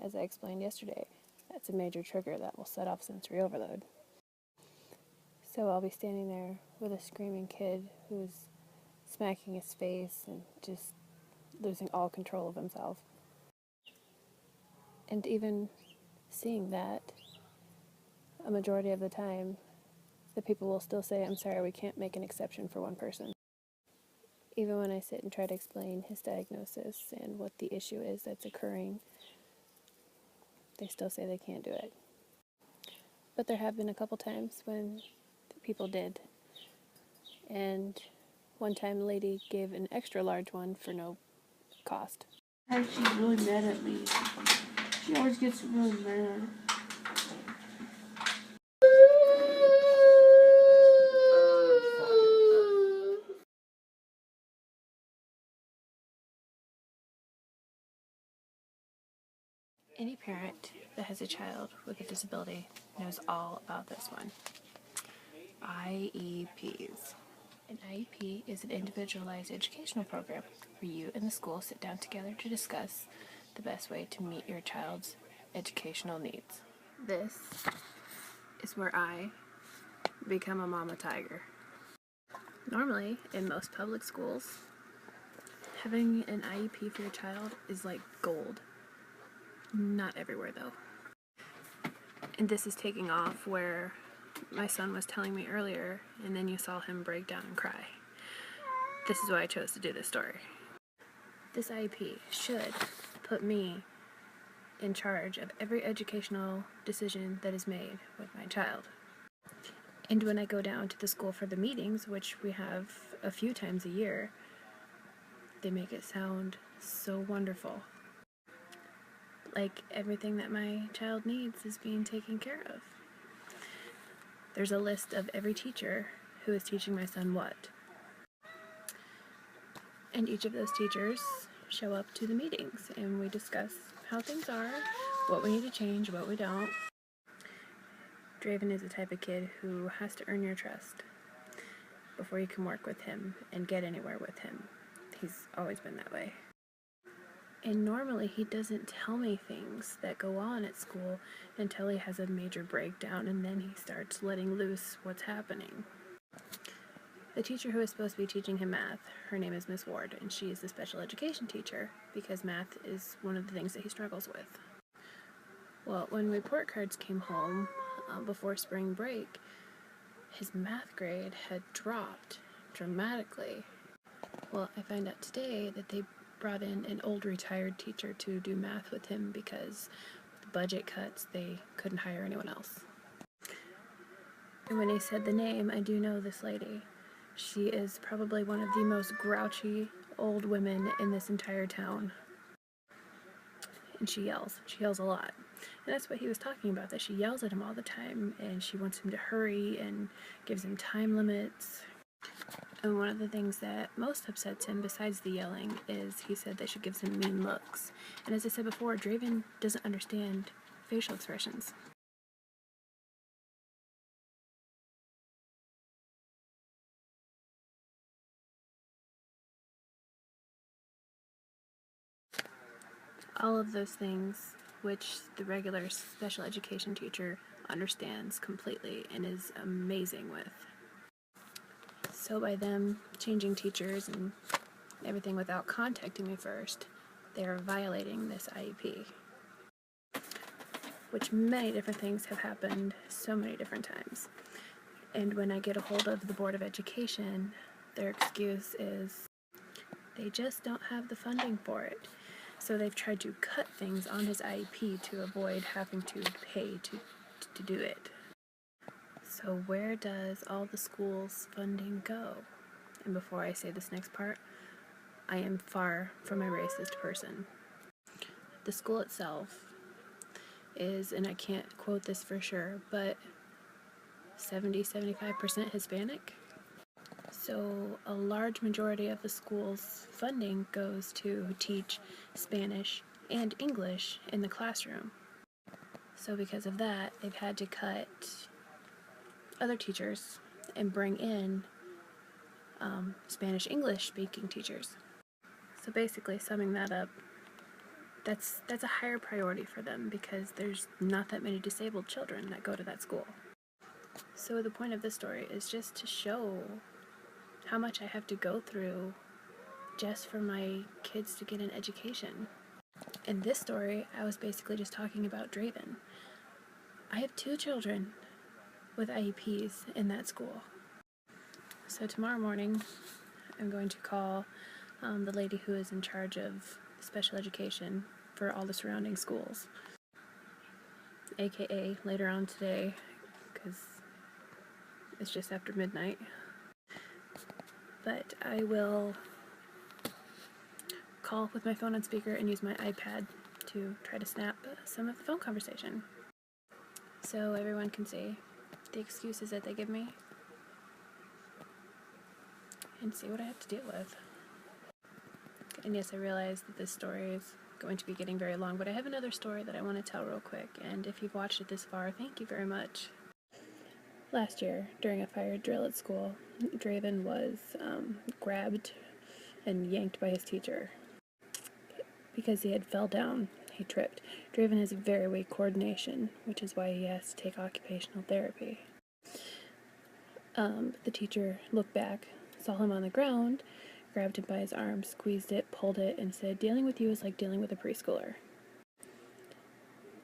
as I explained yesterday, that's a major trigger that will set off sensory overload. So I'll be standing there with a screaming kid who's smacking his face and just losing all control of himself. And even seeing that, a majority of the time, the people will still say, "I'm sorry, we can't make an exception for one person." Even when I sit and try to explain his diagnosis and what the issue is that's occurring, they still say they can't do it. But there have been a couple times when people did. And one time a lady gave an extra large one for no cost. She's really mad at me. She always gets really mad. Any parent that has a child with a disability knows all about this one. IEPs. An IEP is an individualized educational program where you and the school sit down together to discuss the best way to meet your child's educational needs. This is where I become a mama tiger. Normally, in most public schools, having an IEP for your child is like gold. Not everywhere, though. And this is taking off where my son was telling me earlier, and then you saw him break down and cry. This is why I chose to do this story. This IEP should put me in charge of every educational decision that is made with my child. And when I go down to the school for the meetings, which we have a few times a year, they make it sound so wonderful. Like everything that my child needs is being taken care of. There's a list of every teacher who is teaching my son what. And each of those teachers show up to the meetings and we discuss how things are, what we need to change, what we don't. Draven is the type of kid who has to earn your trust before you can work with him and get anywhere with him. He's always been that way. And normally he doesn't tell me things that go on at school until he has a major breakdown, and then he starts letting loose what's happening. The teacher who is supposed to be teaching him math, her name is Miss Ward, and she is the special education teacher because math is one of the things that he struggles with. Well, when report cards came home before spring break, his math grade had dropped dramatically. Well, I find out today that they brought in an old retired teacher to do math with him because the budget cuts, they couldn't hire anyone else. And when he said the name, I do know this lady. She is probably one of the most grouchy old women in this entire town. And she yells a lot. And that's what he was talking about, that she yells at him all the time and she wants him to hurry and gives him time limits. And one of the things that most upsets him, besides the yelling, is he said that she gives him mean looks. And as I said before, Draven doesn't understand facial expressions. All of those things which the regular special education teacher understands completely and is amazing with. So by them changing teachers and everything without contacting me first, they are violating this IEP. Which many different things have happened so many different times. And when I get a hold of the Board of Education, their excuse is they just don't have the funding for it. So they've tried to cut things on his IEP to avoid having to pay to do it. So where does all the school's funding go? And before I say this next part, I am far from a racist person. The school itself is, and I can't quote this for sure, but 70-75% Hispanic. So a large majority of the school's funding goes to teach Spanish and English in the classroom. So because of that, they've had to cut other teachers and bring in Spanish-English speaking teachers. So basically, summing that up, that's a higher priority for them because there's not that many disabled children that go to that school. So the point of this story is just to show how much I have to go through just for my kids to get an education. In this story, I was basically just talking about Draven. I have 2 children with IEPs in that school. So tomorrow morning, I'm going to call the lady who is in charge of special education for all the surrounding schools, aka later on today, because it's just after midnight. But I will call with my phone on speaker and use my iPad to try to snap some of the phone conversation so everyone can see the excuses that they give me and see what I have to deal with. And yes, I realize that this story is going to be getting very long, but I have another story that I want to tell real quick, and if you've watched it this far, thank you very much. Last year, during a fire drill at school, Draven was grabbed and yanked by his teacher because he had fell down. He tripped. Draven has very weak coordination, which is why he has to take occupational therapy. The teacher looked back, saw him on the ground, grabbed him by his arm, squeezed it, pulled it, and said, "Dealing with you is like dealing with a preschooler."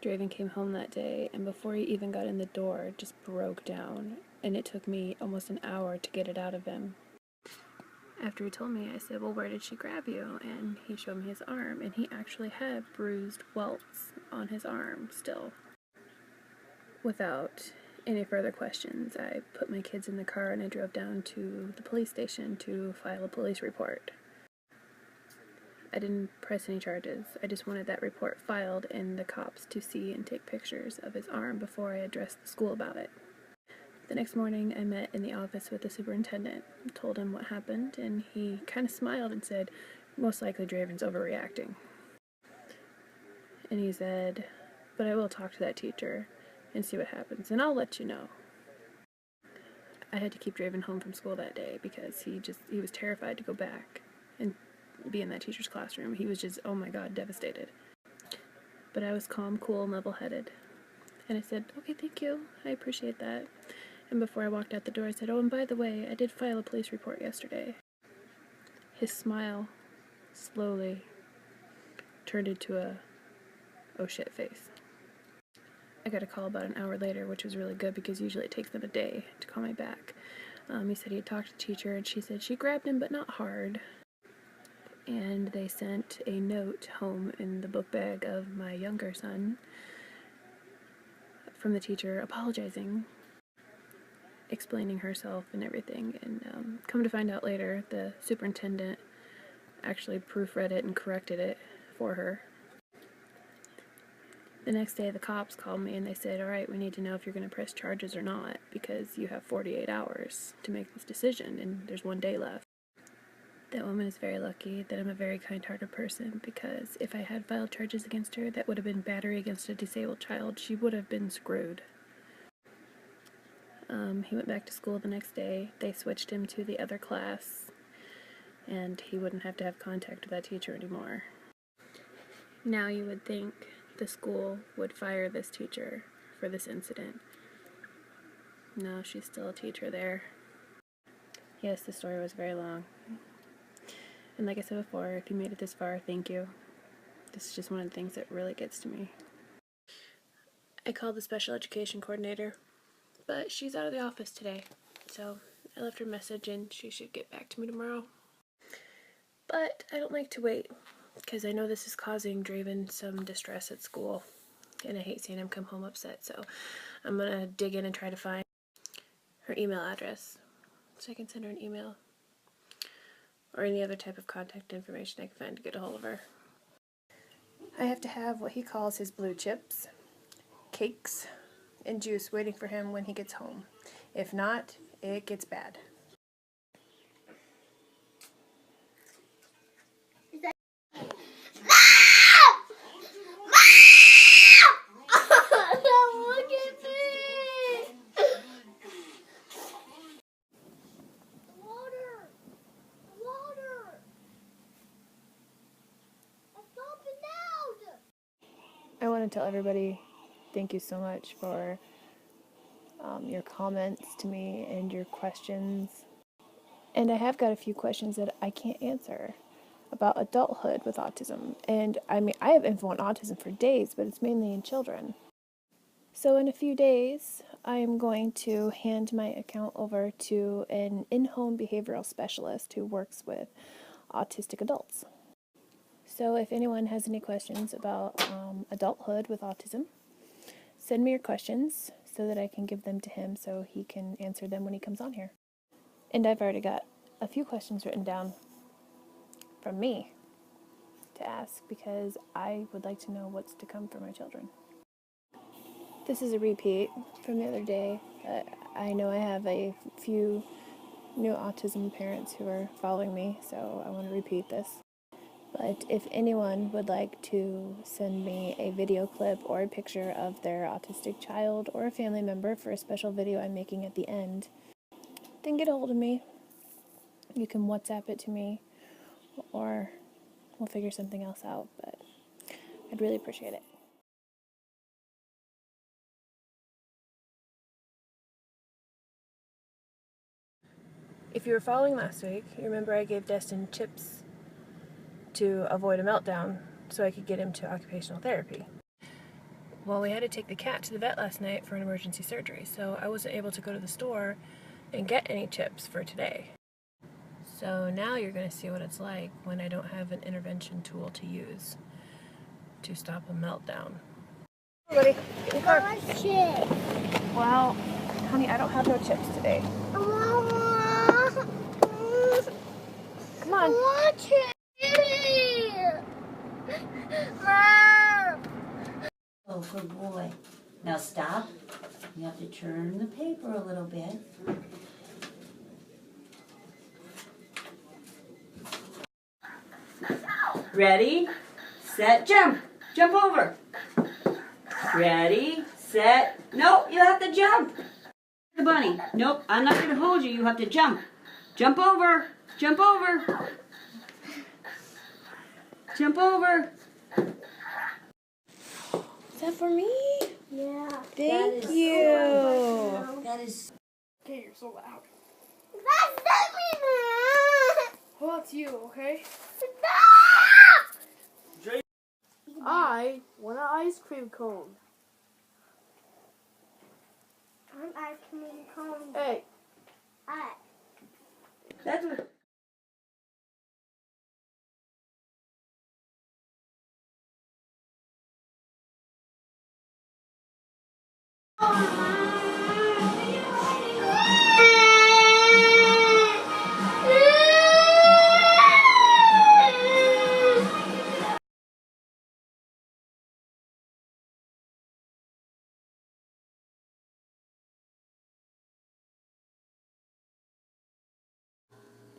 Draven came home that day, and before he even got in the door, just broke down, and it took me almost an hour to get it out of him. After he told me, I said, "Well, where did she grab you?" And he showed me his arm, and he actually had bruised welts on his arm still. Without any further questions, I put my kids in the car and I drove down to the police station to file a police report. I didn't press any charges. I just wanted that report filed and the cops to see and take pictures of his arm before I addressed the school about it. The next morning, I met in the office with the superintendent, told him what happened, and he kind of smiled and said, "Most likely Draven's overreacting." And he said, "But I will talk to that teacher and see what happens, and I'll let you know." I had to keep Draven home from school that day because he was terrified to go back and be in that teacher's classroom. He was just, oh my God, devastated. But I was calm, cool, and level-headed. And I said, "Okay, thank you. I appreciate that." And before I walked out the door, I said, "Oh, and by the way, I did file a police report yesterday." His smile slowly turned into a oh shit face. I got a call about an hour later, which was really good because usually it takes them a day to call me back. He said he had talked to the teacher, and she said she grabbed him, but not hard. And they sent a note home in the book bag of my younger son from the teacher apologizing, explaining herself and everything. And come to find out later, the superintendent actually proofread it and corrected it for her. The next day, the cops called me and they said, "All right, we need to know if you're going to press charges or not because you have 48 hours to make this decision and there's 1 day left." That woman is very lucky that I'm a very kind-hearted person because if I had filed charges against her, that would have been battery against a disabled child. She would have been screwed. He went back to school the next day. They switched him to the other class and he wouldn't have to have contact with that teacher anymore. Now you would think the school would fire this teacher for this incident. No, she's still a teacher there. Yes, the story was very long. And like I said before, if you made it this far, thank you. This is just one of the things that really gets to me. I called the special education coordinator, but she's out of the office today. So I left her a message and she should get back to me tomorrow. But I don't like to wait because I know this is causing Draven some distress at school. And I hate seeing him come home upset, so I'm going to dig in and try to find her email address so I can send her an email or any other type of contact information I can find to get a hold of her. I have to have what he calls his blue chips, cakes, and juice waiting for him when he gets home. If not, it gets bad. Look at me! Water! Water! Stop it now! want to tell everybody thank you so much for your comments to me and your questions. And I have got a few questions that I can't answer about adulthood with autism. And I mean, I have info on autism for days, but it's mainly in children. So in a few days, I am going to hand my account over to an in-home behavioral specialist who works with autistic adults. So if anyone has any questions about adulthood with autism, send me your questions so that I can give them to him so he can answer them when he comes on here. And I've already got a few questions written down from me to ask because I would like to know what's to come for my children. This is a repeat from the other day. I know I have a few new autism parents who are following me, so I want to repeat this. But if anyone would like to send me a video clip or a picture of their autistic child or a family member for a special video I'm making at the end, then get a hold of me. You can WhatsApp it to me, or we'll figure something else out, but I'd really appreciate it. If you were following last week, you remember I gave Destin chips to avoid a meltdown so I could get him to occupational therapy. Well, we had to take the cat to the vet last night for an emergency surgery, so I wasn't able to go to the store and get any chips for today. So now you're going to see what it's like when I don't have an intervention tool to use to stop a meltdown. Hey, buddy, get in the car. Chips. Well, honey, I don't have no chips today. Come on. Watch it. Mom. Oh, good boy. Now stop. You have to turn the paper a little bit. Ready, set, jump. Jump over. Ready, set. No, you have to jump. The bunny. Nope, I'm not going to hold you. You have to jump. Jump over. Jump over. Jump over. Is that for me? Yeah. Thank That is you. That is... Okay, you're so loud. That's Well, that's you, okay? Stop! I want an ice cream cone. An ice cream cone. Hey, That's what...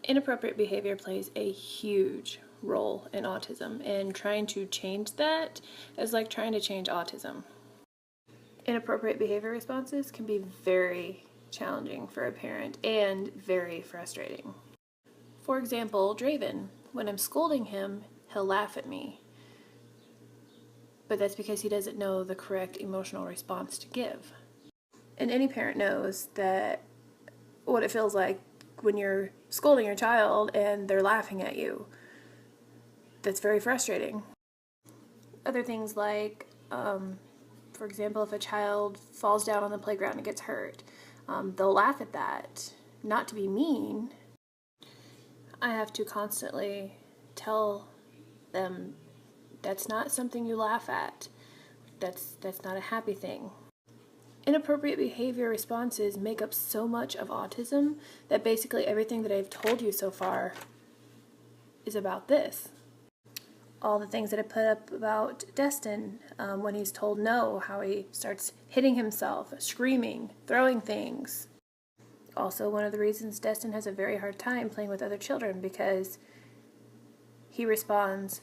Inappropriate behavior plays a huge role in autism, and trying to change that is like trying to change autism. Inappropriate behavior responses can be very challenging for a parent and very frustrating. For example, Draven, when I'm scolding him, he'll laugh at me. But that's because he doesn't know the correct emotional response to give. And any parent knows that what it feels like when you're scolding your child and they're laughing at you. That's very frustrating. Other things like, for example, if a child falls down on the playground and gets hurt, they'll laugh at that. Not to be mean, I have to constantly tell them that's not something you laugh at. That's not a happy thing. Inappropriate behavior responses make up so much of autism that basically everything that I've told you so far is about this. All the things that I put up about Destin when he's told no, how he starts hitting himself, screaming, throwing things. Also, one of the reasons Destin has a very hard time playing with other children because he responds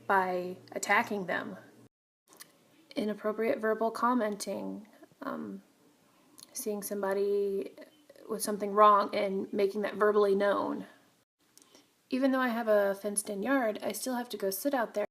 by attacking them. Inappropriate verbal commenting, seeing somebody with something wrong and making that verbally known. Even though I have a fenced-in yard, I still have to go sit out there